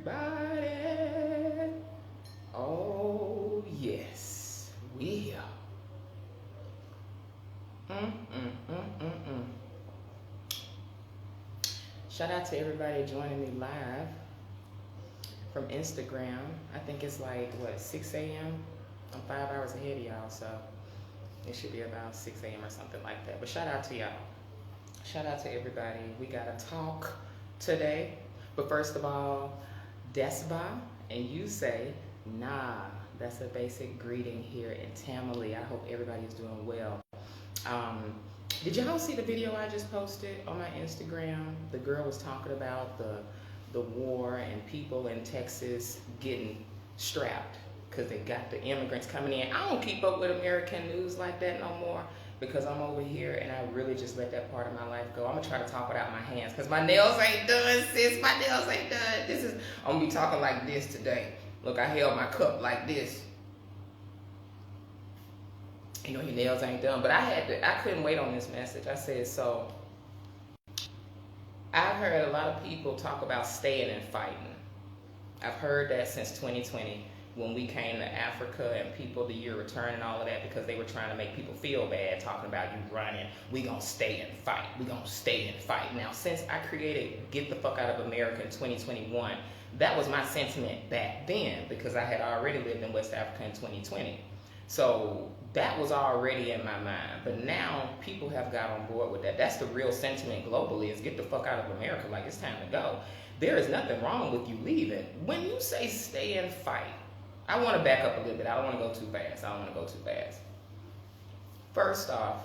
Everybody. Oh, yes. We here. Shout out to everybody joining me live from Instagram. I think it's like, what, 6 a.m.? I'm 5 hours ahead of y'all, so it should be about 6 a.m. or something like that. But shout out to y'all. Shout out to everybody. We got a talk today. But first of all, Desba, and you say, nah. That's a basic greeting here in Tamale. I hope everybody is doing well. Did y'all see the video I just posted on my Instagram? The girl was talking about the war and people in Texas getting strapped because they got the immigrants coming in. I don't keep up with American news like that no more because I'm over here and I really just let that part of my life go. I'm gonna try to talk without my hands because my nails ain't done, sis. My nails ain't done. I'm gonna be talking like this today. Look, I held my cup like this. You know, your nails ain't done, but I couldn't wait on this message. I said, so I've heard a lot of people talk about staying and fighting. I've heard that since 2020 when we came to Africa and people the year return and all of that because they were trying to make people feel bad talking about you running. We gonna stay and fight. We gonna stay and fight. Now, since I created Get the Fuck Out of America in 2021, that was my sentiment back then because I had already lived in West Africa in 2020. So that was already in my mind. But now people have got on board with that. That's the real sentiment globally is get the fuck out of America. Like, it's time to go. There is nothing wrong with you leaving. When you say stay and fight, I want to back up a little bit. I don't want to go too fast. First off,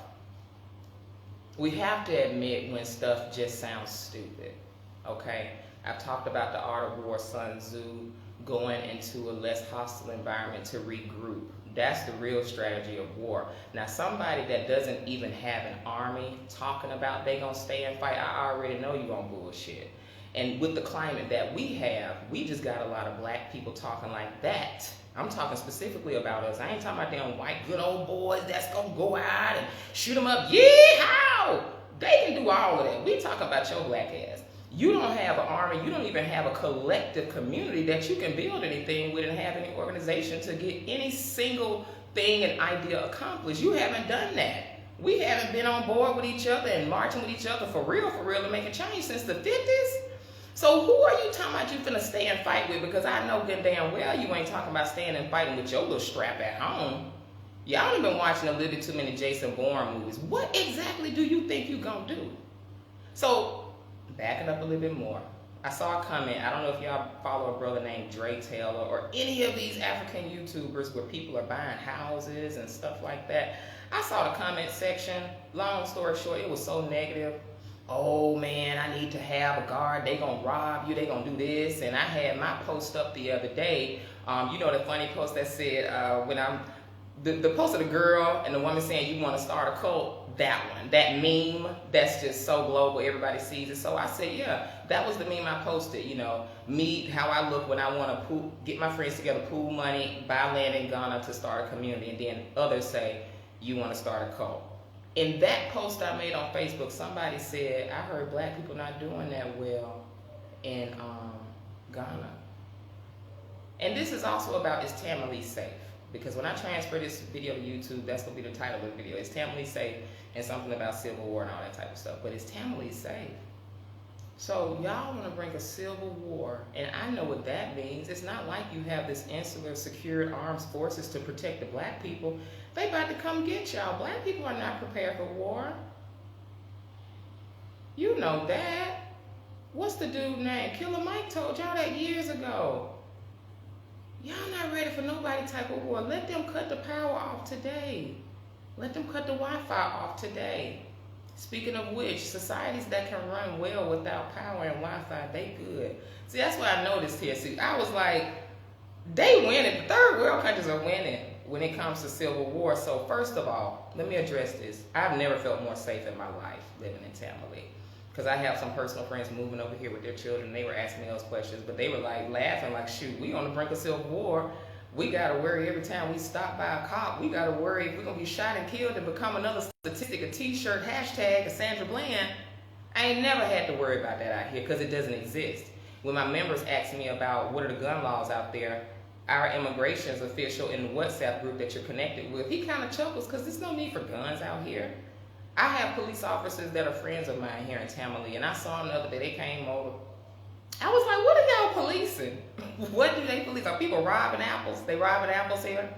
we have to admit when stuff just sounds stupid, okay? I've talked about the art of war, Sun Tzu, going into a less hostile environment to regroup. That's the real strategy of war. Now, somebody that doesn't even have an army talking about they gonna stay and fight, I already know you on bullshit. And with the climate that we have, we just got a lot of black people talking like that. I'm talking specifically about us. I ain't talking about them white good old boys that's gonna go out and shoot them up. Yeehaw! They can do all of that. We talking about your black ass. You don't have an army. You don't even have a collective community that you can build anything with and have any organization to get any single thing and idea accomplished. You haven't done that. We haven't been on board with each other and marching with each other for real to make a change since the 50s. So who are you talking about you finna stay and fight with? Because I know good damn well you ain't talking about staying and fighting with your little strap at home. Y'all have been watching a little bit too many Jason Bourne movies. What exactly do you think you gonna do? So, backing up a little bit more. I saw a comment. I don't know if y'all follow a brother named Dre Taylor or any of these African YouTubers where people are buying houses and stuff like that. I saw the comment section. Long story short, it was so negative. Oh man, I need to have a guard. They gonna rob you. They gonna do this. And I had my post up the other day. You know the funny post that said the post of the girl and the woman saying you want to start a cult. That one, that meme, that's just so global. Everybody sees it. So I said, yeah, that was the meme I posted. You know, me, how I look when I want to get my friends together, pool money, buy land in Ghana to start a community, and then others say you want to start a cult. In that post I made on Facebook, somebody said, I heard black people not doing that well in Ghana. And this is also about, is Tamale safe? Because when I transfer this video to YouTube, that's going to be the title of the video. Is Tamale safe? And something about civil war and all that type of stuff. But is Tamale safe? So y'all want to bring a civil war, and I know what that means. It's not like you have this insular secured armed forces to protect the black people. They about to come get y'all. Black people are not prepared for war. You know that. What's the dude name? Killer Mike told y'all that years ago. Y'all not ready for nobody type of war. Let them cut the power off today. Let them cut the Wi-Fi off today. Speaking of which, societies that can run well without power and Wi-Fi, they good. See, that's what I noticed here. See, I was like, they winning. The third world countries are winning when it comes to civil war. So first of all, let me address this. I've never felt more safe in my life living in Tamale. Because I have some personal friends moving over here with their children. They were asking me those questions, but they were like laughing like, shoot, we on the brink of civil war. We got to worry every time we stop by a cop. We got to worry if we're going to be shot and killed and become another statistic, a t-shirt, hashtag, Cassandra Bland. I ain't never had to worry about that out here because it doesn't exist. when my members ask me about what are the gun laws out there, our immigrations official in the WhatsApp group that you're connected with, he kind of chuckles because there's no need for guns out here. I have police officers that are friends of mine here in Tamale, and I saw them the other day. They came over. I was like, what are y'all policing? What do they police? Are people robbing apples? They robbing apples here?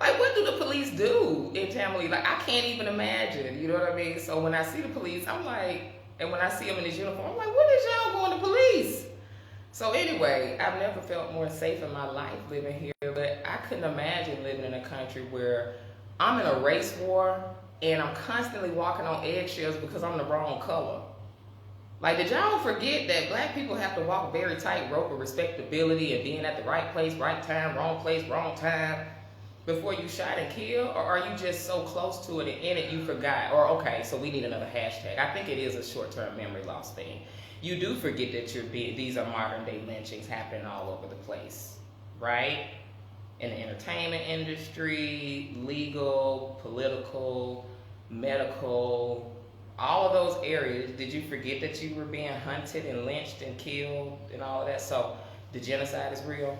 Like, what do the police do in Tamale? Like, I can't even imagine, you know what I mean? So when I see the police, I'm like, and when I see them in his uniform, I'm like, what is y'all going to police? So anyway, I've never felt more safe in my life living here, but I couldn't imagine living in a country where I'm in a race war and I'm constantly walking on eggshells because I'm the wrong color. Like, did y'all forget that black people have to walk very tight rope of respectability and being at the right place, right time, wrong place, wrong time before you shot and kill? Or are you just so close to it and in it you forgot? Or, okay, so we need another hashtag. I think it is a short-term memory loss thing. You do forget that these are modern-day lynchings happening all over the place, right? In the entertainment industry, legal, political, medical, all of those areas. Did you forget that you were being hunted and lynched and killed and all of that? So the genocide is real.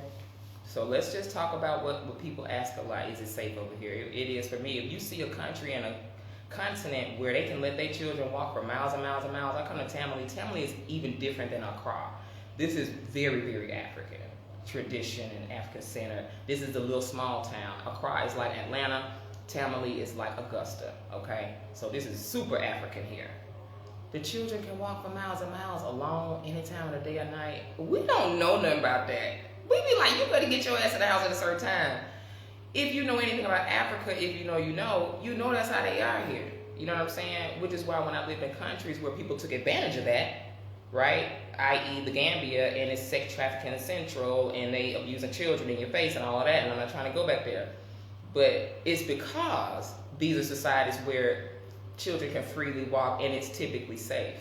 So let's just talk about what people ask a lot. Is it safe over here? It is for me. If you see a country and a continent where they can let their children walk for miles and miles and miles. I come to Tamale. Tamale is even different than Accra. This is very, very African tradition and African center. This is the little small town. Accra is like Atlanta. Tamale is like Augusta, okay? So this is super African here. The children can walk for miles and miles alone any time of the day or night. We don't know nothing about that. We be like, you better get your ass in the house at a certain time. If you know anything about Africa, if you know that's how they are here. You know what I'm saying? Which is why when I lived in countries where people took advantage of that, right? I.e. the Gambia, and it's sex trafficking central, and they abusing children in your face and all of that, and I'm not trying to go back there. But it's because these are societies where children can freely walk and it's typically safe.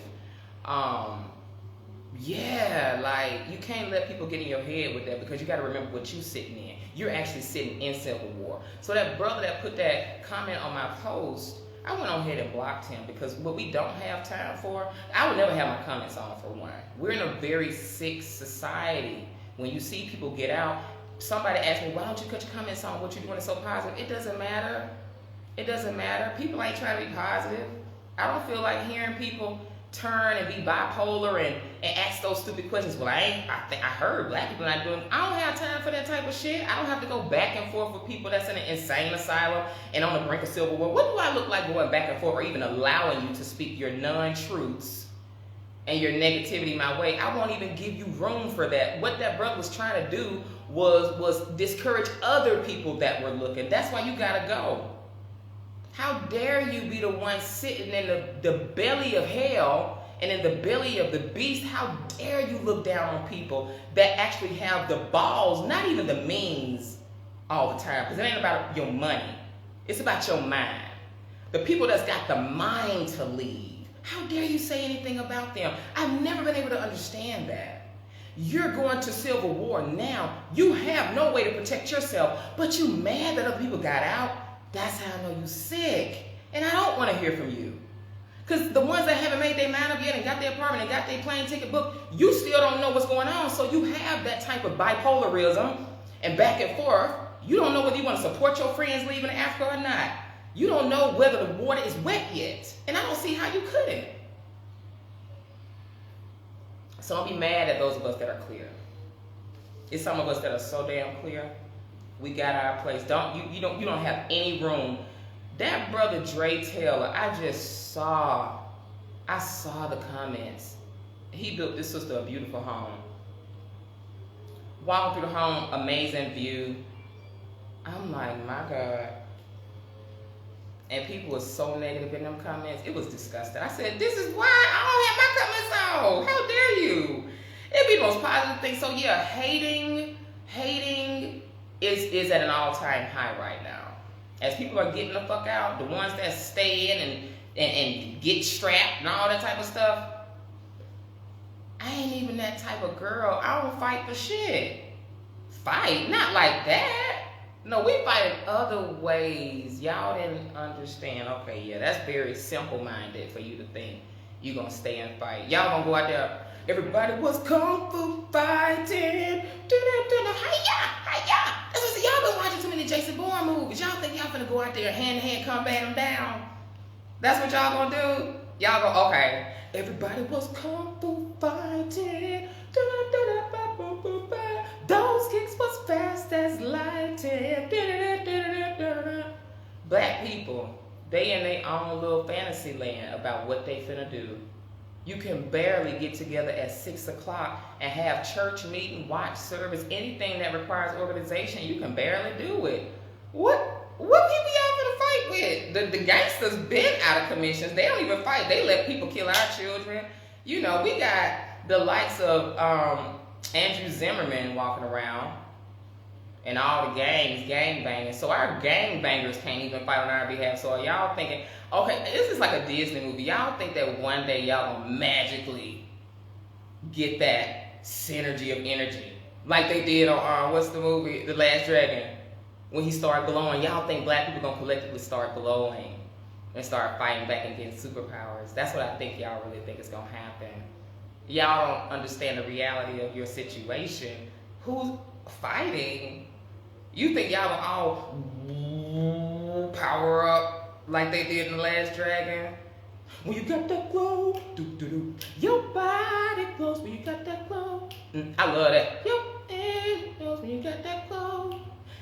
Yeah, like, you can't let people get in your head with that, because you got to remember what you're sitting in. You're actually sitting in civil war. So that brother that put that comment on my post, I went on ahead and blocked him, because what we don't have time for, I would never have my comments on, for one. We're in a very sick society. When you see people get out, somebody asked me, why don't you cut your comments on what you're doing is so positive? It doesn't matter. It doesn't matter. People ain't trying to be positive. I don't feel like hearing people turn and be bipolar and ask those stupid questions. Well, I heard black people not doing. I don't have time for that type of shit. I don't have to go back and forth with people that's in an insane asylum and on the brink of civil war. What do I look like going back and forth, or even allowing you to speak your non-truths and your negativity my way? I won't even give you room for that. What that brother was trying to do was discourage other people that were looking. That's why you gotta go. How dare you be the one sitting in the belly of hell and in the belly of the beast? How dare you look down on people that actually have the balls, not even the means all the time, because it ain't about your money. It's about your mind. The people that's got the mind to lead. How dare you say anything about them? I've never been able to understand that. You're going to civil war now. You have no way to protect yourself, but you mad that other people got out. That's how I know you sick. And I don't want to hear from you. Because the ones that haven't made their mind up yet and got their apartment and got their plane ticket booked, you still don't know what's going on. So you have that type of bipolarism and back and forth. You don't know whether you want to support your friends leaving Africa or not. You don't know whether the water is wet yet. And I don't see how you couldn't. So don't be mad at those of us that are clear. It's some of us that are so damn clear. We got our place. You don't have any room. That brother Dre Taylor, I saw the comments. He built this sister a beautiful home. Walking through the home, amazing view. I'm like, my God. And people were so negative in them comments. It was disgusting. I said, this is why I don't have my comments on. How dare you? It'd be the most positive thing. So yeah, hating is at an all-time high right now. As people are getting the fuck out, the ones that stay in and get strapped and all that type of stuff, I ain't even that type of girl. I don't fight for shit. Fight? Not like that. No, we fight in other ways. Y'all didn't understand. Okay, yeah, that's very simple-minded for you to think you're gonna stay and fight. Y'all gonna go out there. Everybody was kung fu fighting. Hi-ya. Y'all been watching too many Jason Bourne movies. Y'all think y'all finna go out there hand to hand combat them down? That's what y'all gonna do? Y'all go, okay. Everybody was kung fu fighting. Those kicks was fast as lightning. Black people, they in their own little fantasy land about what they finna do. You can barely get together at 6 o'clock and have church meeting, watch service, anything that requires organization, you can barely do it. What people y'all gonna fight with? The gangsters been out of commissions. They don't even fight. They let people kill our children. You know, we got the likes of Andrew Zimmerman walking around and all the gang banging. So our gang bangers can't even fight on our behalf. So y'all thinking, okay, this is like a Disney movie. Y'all think that one day y'all gonna magically get that synergy of energy like they did on what's the movie, The Last Dragon, when he started glowing. Y'all think black people gonna collectively start glowing and start fighting back and getting superpowers? That's what I think y'all really think is gonna happen. Y'all don't understand the reality of your situation. Who's fighting? You think y'all gonna all power up like they did in The Last Dragon? When you got that glow, your body glows when you got that glow. I love that. Your head glows when you got that glow.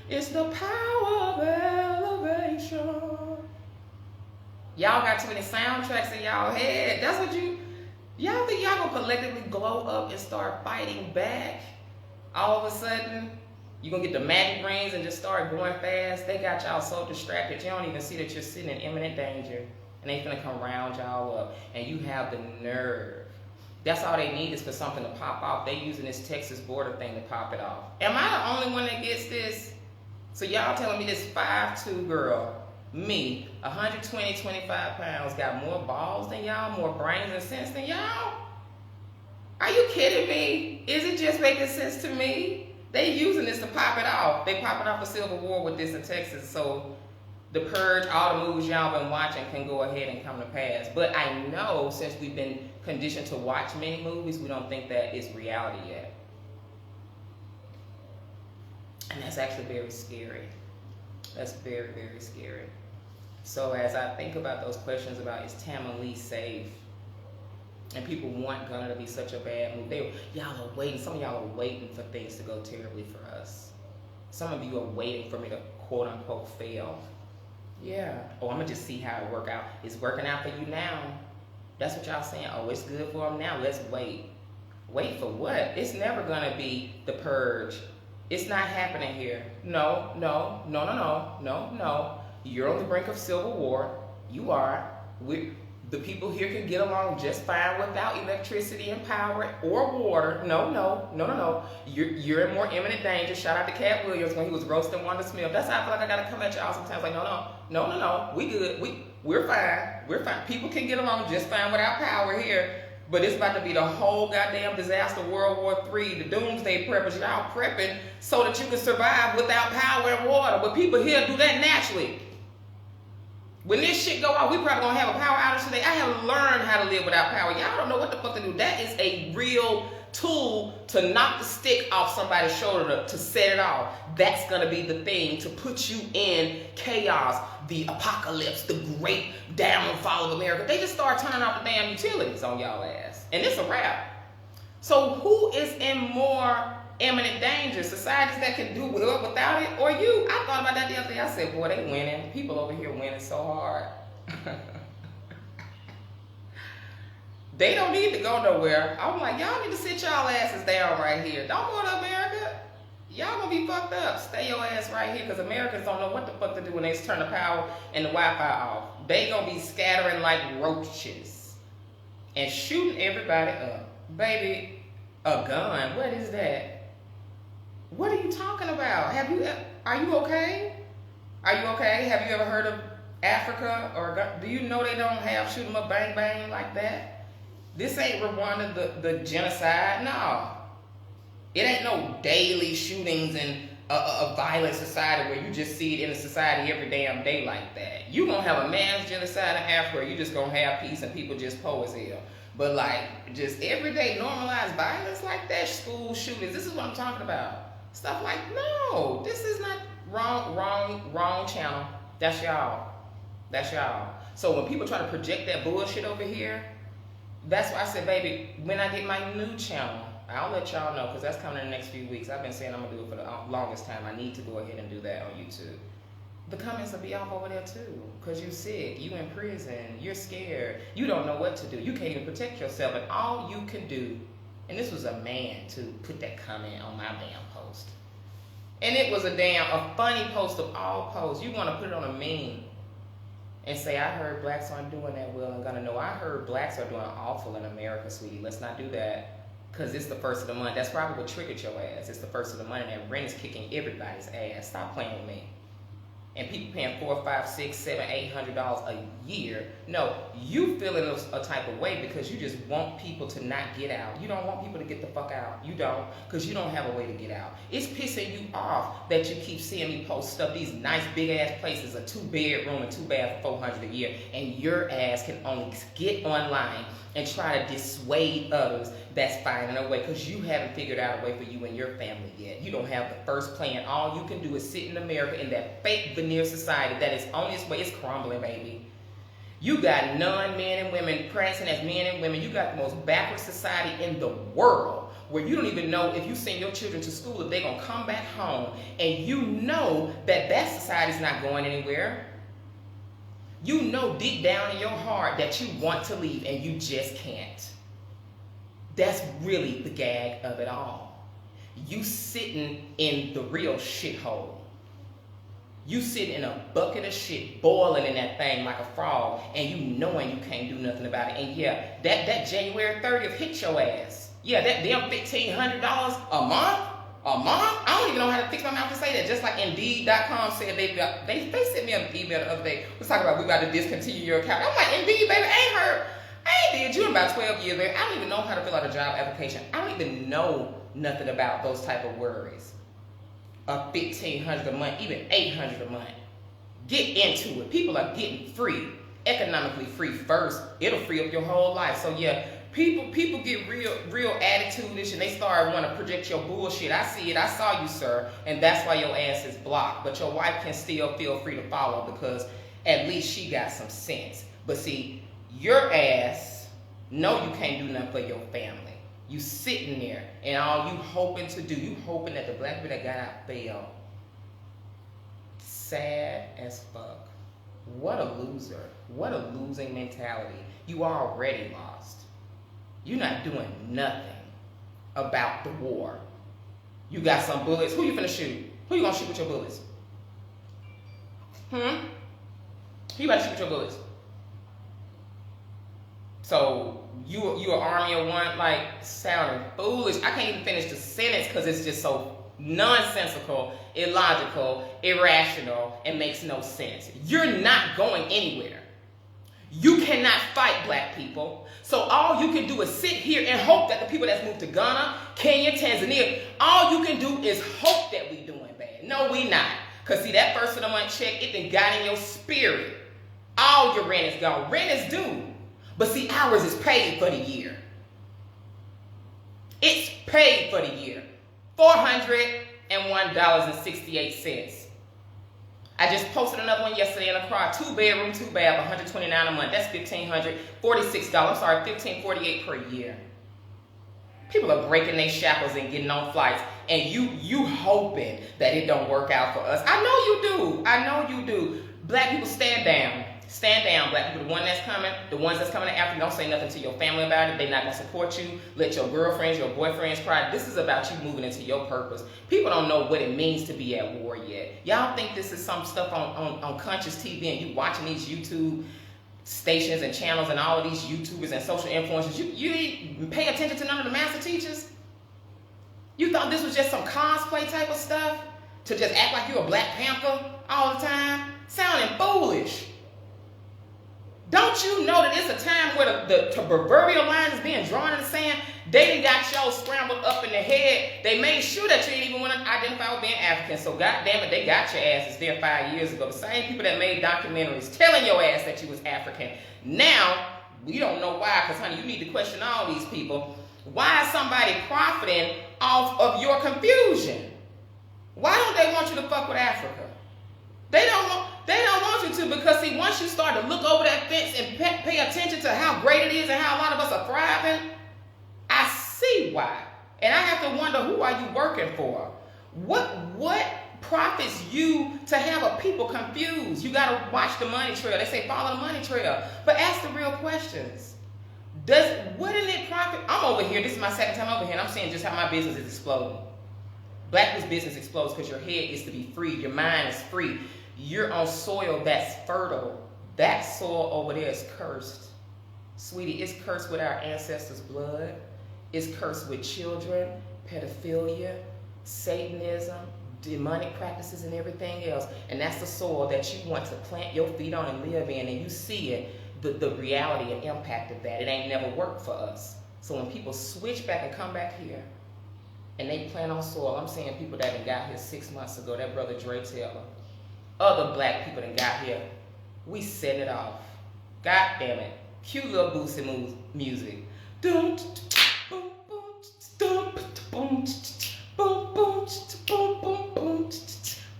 It's the power of elevation. Y'all got too many soundtracks in y'all head. That's what y'all think y'all gonna collectively glow up and start fighting back? All of a sudden, you gonna get the magic rings and just start going fast? They got y'all so distracted, you don't even see that you're sitting in imminent danger. And they finna come round y'all up. And you have the nerve. That's all they need is for something to pop off. They using this Texas border thing to pop it off. Am I the only one that gets this? So y'all telling me this 5'2" girl, me, 120, 25 pounds, got more balls than y'all, more brains and sense than y'all? Are you kidding me? Is it just making sense to me? They using this to pop it off. They popping off the Civil War with this in Texas, so the Purge, all the movies y'all been watching can go ahead and come to pass. But I know since we've been conditioned to watch many movies, we don't think that is reality yet. And that's actually very scary. That's very, very scary. So as I think about those questions about is Tamale safe, and people want Gunna to be such a bad movie, y'all are waiting. Some of y'all are waiting for things to go terribly for us. Some of you are waiting for me to quote unquote fail. Yeah. Oh, I'm gonna just see how it work out. It's working out for you now. That's what y'all saying. Oh, it's good for them now. Let's wait. Wait for what? It's never gonna be the Purge. It's not happening here. No. You're on the brink of civil war. You are. The people here can get along just fine without electricity and power or water. No. You're in more imminent danger. Shout out to Cat Williams when he was roasting Wanda Smith. That's how I feel like I gotta come at y'all sometimes. Like, no. We good. We're fine. People can get along just fine without power here. But it's about to be the whole goddamn disaster, World War III, the doomsday preppers. Y'all prepping so that you can survive without power and water. But people here do that naturally. When this shit go off, we probably gonna have a power outage today. I have learned how to live without power. Y'all don't know what the fuck to do. That is a real tool to knock the stick off somebody's shoulder to set it off. That's gonna be the thing to put you in chaos, the apocalypse, the great downfall of America. They just start turning off the damn utilities on y'all ass. And it's a wrap. So who is in more imminent danger? Societies that can do well without it, or you? I thought about that the other day. I said, boy, they winning. People over here winning so hard. They don't need to go nowhere. I'm like, y'all need to sit y'all asses down right here. Don't go to America. Y'all gonna be fucked up. Stay your ass right here, because Americans don't know what the fuck to do when they turn the power and the Wi-Fi off. They gonna be scattering like roaches and shooting everybody up. Baby, a gun? What is that? What are you talking about? Are you okay? Are you okay? Have you ever heard of Africa? Or do you know they don't have shoot 'em up bang bang like that? This ain't Rwanda, the genocide. No. It ain't no daily shootings in a violent society where you just see it in a society every damn day like that. You gonna have a mass genocide in Africa, or you just gonna have peace and people just poor as hell. But like just everyday normalized violence like that, school shootings, this is what I'm talking about. Stuff like, no, this is not wrong channel. That's y'all. That's y'all. So when people try to project that bullshit over here, that's why I said, baby, when I get my new channel, I'll let y'all know, because that's coming in the next few weeks. I've been saying I'm going to do it for the longest time. I need to go ahead and do that on YouTube. The comments will be off over there too, because you're sick, you in prison, you're scared, you don't know what to do, you can't even protect yourself, and all you can do, and this was a man to put that comment on my damn post. And it was a funny post of all posts. You want to put it on a meme and say, I heard blacks aren't doing that well and gonna know. I heard blacks are doing awful in America, sweetie. Let's not do that. Because it's the first of the month. That's probably what triggered your ass. It's the first of the month and that rent is kicking everybody's ass. Stop playing with me. And people paying $400, $500, $600, $700, $800 a year. No, you feeling a type of way because you just want people to not get out. You don't want people to get the fuck out. You don't, because you don't have a way to get out. It's pissing you off that you keep seeing me post stuff, these nice big ass places, a 2-bedroom and 2-bath for $400 a year, and your ass can only get online and try to dissuade others that's finding a way, because you haven't figured out a way for you and your family yet. You don't have the first plan. All you can do is sit in America in that fake veneer society that is on its way. It's crumbling, baby. You got non-men and women prancing as men and women. You got the most backward society in the world, where you don't even know if you send your children to school if they're going to come back home, and you know that that society's not going anywhere. You know deep down in your heart that you want to leave and you just can't. That's really the gag of it all. You sitting in the real shithole. You sitting in a bucket of shit, boiling in that thing like a frog, and you knowing you can't do nothing about it. And yeah, that January 30th hit your ass. Yeah, that damn $1,500 a month? A month? I don't even know how to fix my mouth to say that. Just like Indeed.com said they sent me an email the other day. Was talking about we about to discontinue your account. I'm like, Indeed, baby, I ain't did you in about 12 years, baby. I don't even know how to fill out a job application. I don't even know nothing about those type of worries. $1,500 a month, even $800 a month. Get into it. People are getting free, economically free first. It'll free up your whole life. So yeah. People get real attitude-ish, and they start wanting to project your bullshit. I see it. I saw you, sir, and that's why your ass is blocked. But your wife can still feel free to follow, because at least she got some sense. But see, your ass know you can't do nothing for your family. You sitting there, and all you hoping to do, you hoping that the black people that got out fail. Sad as fuck. What a loser. What a losing mentality. You already lost. You're not doing nothing about the war. You got some bullets. Who you finna shoot? Who you gonna shoot with your bullets? Who you about to shoot with your bullets? So you an army of one, like, sounding foolish. I can't even finish the sentence because it's just so nonsensical, illogical, irrational, and makes no sense. You're not going anywhere. You cannot fight black people. So all you can do is sit here and hope that the people that's moved to Ghana, Kenya, Tanzania, all you can do is hope that we doing bad. No, we not. Because see, that first of the month check, it done got in your spirit. All your rent is gone. Rent is due. But see, ours is paid for the year. It's paid for the year. $401.68. I just posted another one yesterday in a car. 2-bedroom, 2-bath, $129 a month. That's $1,546. I'm sorry, $1,548 per year. People are breaking their shackles and getting on flights, and you hoping that it don't work out for us. I know you do. I know you do. Black people, stand down. Stand down, black people. The ones that's coming to Africa, don't say nothing to your family about it. They're not going to support you. Let your girlfriends, your boyfriends cry. This is about you moving into your purpose. People don't know what it means to be at war yet. Y'all think this is some stuff on conscious TV, and you watching these YouTube stations and channels and all of these YouTubers and social influencers. You didn't pay attention to none of the master teachers? You thought this was just some cosplay type of stuff? To just act like you're a Black Panther all the time? Sounding foolish. Don't you know that it's a time where the proverbial line is being drawn in the sand? They done got y'all scrambled up in the head. They made sure that you didn't even want to identify with being African. So goddamn it, they got your asses there 5 years ago. The same people that made documentaries telling your ass that you was African. Now, We don't know why, because honey, you need to question all these people. Why is somebody profiting off of your confusion? Why don't they want you to fuck with Africa? They don't want you to, because see, once you start to look over that fence and pay attention to how great it is and how a lot of us are thriving, I see why. And I have to wonder, who are you working for? What profits you to have a people confused? You got to watch the money trail. They say follow the money trail. But ask the real questions. Wouldn't it profit? I'm over here. This is my second time over here, and I'm seeing just how my business is exploding. Black business explodes because your head is to be free. Your mind is free. You're on soil that's fertile. That soil over there is cursed. Sweetie, it's cursed with our ancestors' blood. It's cursed with children, pedophilia, Satanism, demonic practices, and everything else. And that's the soil that you want to plant your feet on and live in. And you see it, the reality and impact of that. It ain't never worked for us. So when people switch back and come back here, and they plant on soil, I'm seeing people that done got here 6 months ago, that brother Dre Taylor, other black people that got here, we set it off. God damn it. Cue little Boosie music. Boom, boom, boom, boom, boom, boom, boom, boom,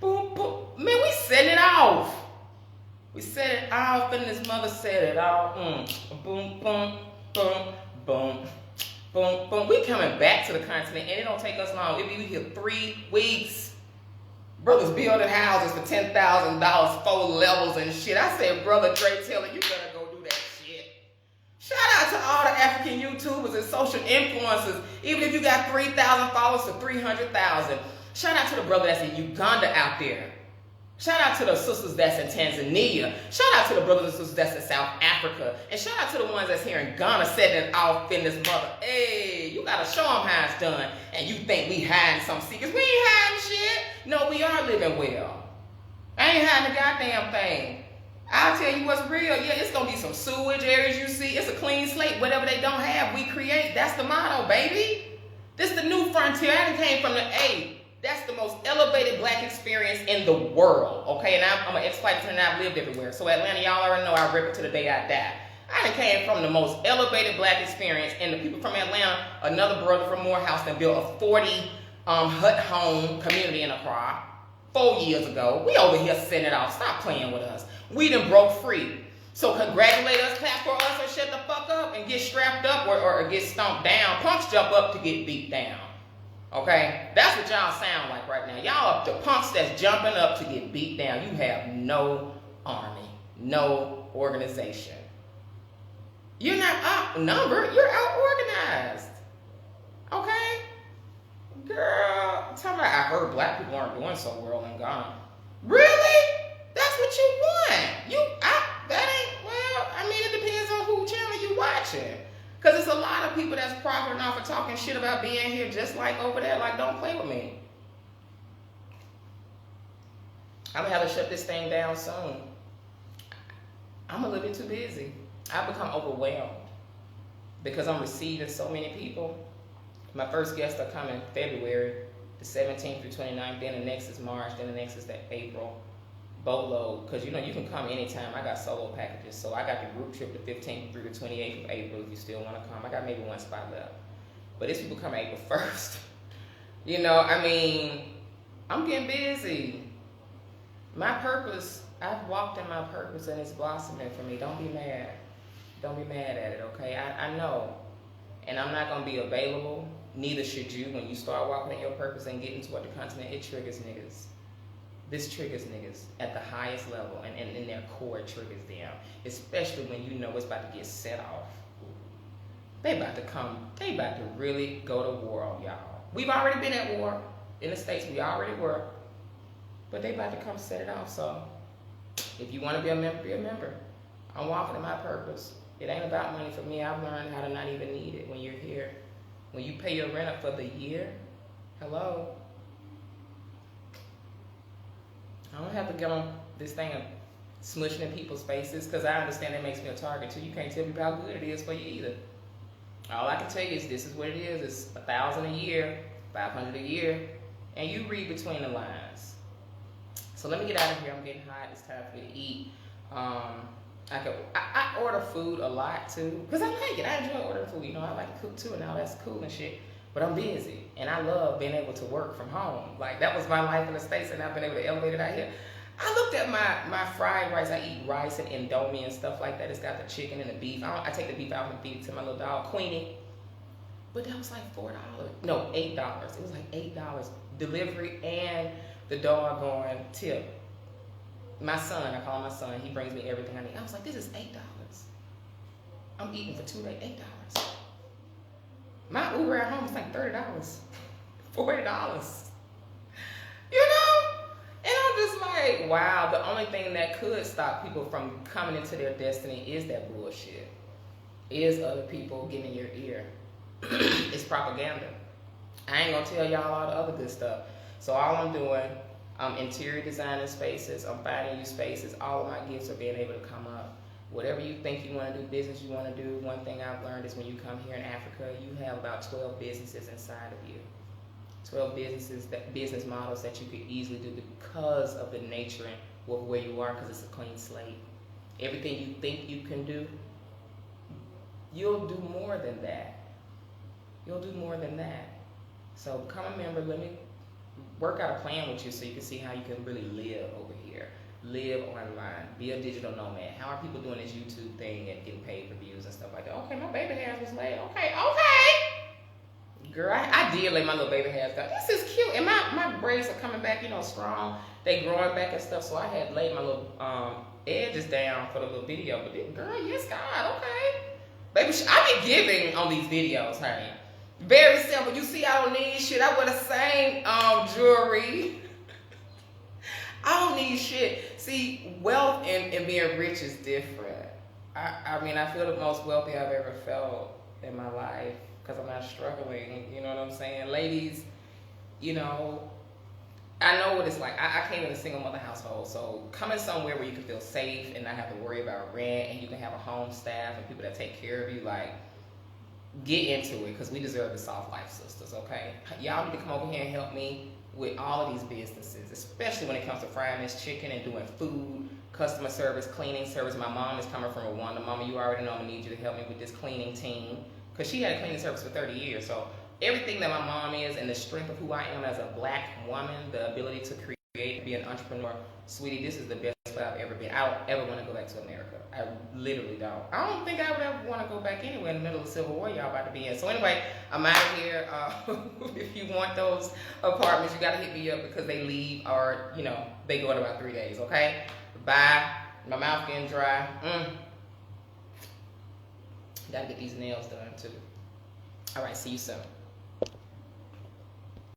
boom, boom. Man, we set it off. We set it off, and this mother set it off. Boom, boom, boom, boom. Boom, boom. We coming back to the continent, and it don't take us long. If we here 3 weeks, brothers building houses for $10,000, 4 levels and shit. I said, brother Dre Taylor, you better go do that shit. Shout out to all the African YouTubers and social influencers. Even if you got 3,000 followers to 300,000. Shout out to the brother that's in Uganda out there. Shout out to the sisters that's in Tanzania. Shout out to the brothers and sisters that's in South Africa. And shout out to the ones that's here in Ghana setting it off in this mother. Hey, you gotta show them how it's done. And you think we hiding some secrets. We ain't hiding shit. No, we are living well. I ain't hiding a goddamn thing. I'll tell you what's real. Yeah, it's gonna be some sewage areas you see. It's a clean slate. Whatever they don't have, we create. That's the motto, baby. This is the new frontier. I done came from the A. That's the most elevated black experience in the world, okay? And I'm an ex-flight attendant, and I've lived everywhere. So Atlanta, y'all already know I rip it to the day I die. I done came from the most elevated black experience, and the people from Atlanta, another brother from Morehouse that built a 40 hut home community in Accra 4 years ago. We over here setting it off. Stop playing with us. We done broke free. So congratulate us, clap for us, or shut the fuck up and get strapped up or get stomped down. Punks jump up to get beat down. Okay, that's what y'all sound like right now. Y'all are the punks that's jumping up to get beat down. You have no army, no organization. You're not outnumbered, you're out-organized. Okay? Girl, tell me, I heard black people aren't doing so well in Ghana. Really? That's what you want. It depends on who channel you watching. Because there's a lot of people that's profiting off of talking shit about being here just like over there. Like, don't play with me. I'm going to have to shut this thing down soon. I'm a little bit too busy. I've become overwhelmed because I'm receiving so many people. My first guests are coming February, the 17th through 29th. Then the next is March. Then the next is April. Boatload, because you can come anytime. I got solo packages, so I got the group trip the 15th through the 28th of April if you still want to come. I got maybe 1 spot left, but these people come April 1st. I'm getting busy. My purpose, I've walked in my purpose and it's blossoming for me. Don't be mad. Don't be mad at it, okay? I know, and I'm not going to be available, neither should you, when you start walking in your purpose and getting toward the continent. It triggers niggas. This triggers niggas at the highest level, and in their core it triggers them, especially when you know it's about to get set off. They about to really go to war on y'all. We've already been at war in the States, we already were, but they about to come set it off. So if you want to be a member, be a member. I'm walking in my purpose. It ain't about money for me. I've learned how to not even need it when you're here. When you pay your rent up for the year, hello. I don't have to get on this thing of smushing in people's faces, because I understand that makes me a target too. You can't tell me how good it is for you either. All I can tell you is this is what it is. It's $1,000 a year, $500 a year, and you read between the lines. So let me get out of here. I'm getting hot. It's time for me to eat. I order food a lot too, because I like it. I enjoy ordering food. You know, I like to cook too, and all that's cool and shit. But I'm busy, and I love being able to work from home. Like, that was my life in the States, and I've been able to elevate it out here. I looked at my fried rice. I eat rice and Indomie and stuff like that. It's got the chicken and the beef. I take the beef out and feed it to my little dog, Queenie. But that was like $4. No, $8. It was like $8 delivery and the doggone tip. My son, I call him my son, he brings me everything I need. I was like, this is $8. I'm eating for 2 days, $8. My Uber at home is like $30, $40. You know? And I'm just like, wow, the only thing that could stop people from coming into their destiny is that bullshit. Is other people getting in your ear. It's propaganda. I ain't gonna tell y'all all the other good stuff. So all I'm doing, I'm interior designing spaces, I'm finding you spaces. All of my gifts are being able to come up. Whatever you think you want to do, business you want to do, one thing I've learned is when you come here in Africa, you have about 12 businesses inside of you. 12 business models that you could easily do because of the nature of where you are, because it's a clean slate. Everything you think you can do, you'll do more than that. You'll do more than that. So become a member. Let me work out a plan with you so you can see how you can really live over here. Live online. Be a digital nomad. How are people doing this YouTube thing and getting paid for views and stuff like that? Okay, my baby hairs was laid. Okay. Girl, I did lay my little baby hairs down. This is cute. And my braids are coming back, you know, strong. They growing back and stuff. So I had laid my little edges down for the little video. But then, girl, yes, God, okay. Baby, I be giving on these videos, honey. Very simple. You see, I don't need shit. I wear the same jewelry. I don't need shit. See, wealth and being rich is different. I mean, I feel the most wealthy I've ever felt in my life because I'm not struggling. You know what I'm saying? Ladies, you know, I know what it's like. I came in a single mother household, so coming somewhere where you can feel safe and not have to worry about rent, and you can have a home staff and people that take care of you, like, get into it, because we deserve the soft life, sisters, okay? Y'all need to come over here and help me with all of these businesses, especially when it comes to frying this chicken and doing food, customer service, cleaning service. My mom is coming from Rwanda. Mama, you already know I need you to help me with this cleaning team, because she had a cleaning service for 30 years. So everything that my mom is and the strength of who I am as a black woman, the ability to create, be an entrepreneur, sweetie, this is the best place I've ever been. I don't ever want to go back to America. I literally don't. I don't think I would ever want to go back anywhere in the middle of the Civil War y'all about to be in. So anyway, I'm out of here. If you want those apartments, you got to hit me up, because they leave, or, you know, they go in about 3 days, okay? Bye. My mouth getting dry. Got to get these nails done too. All right, see you soon.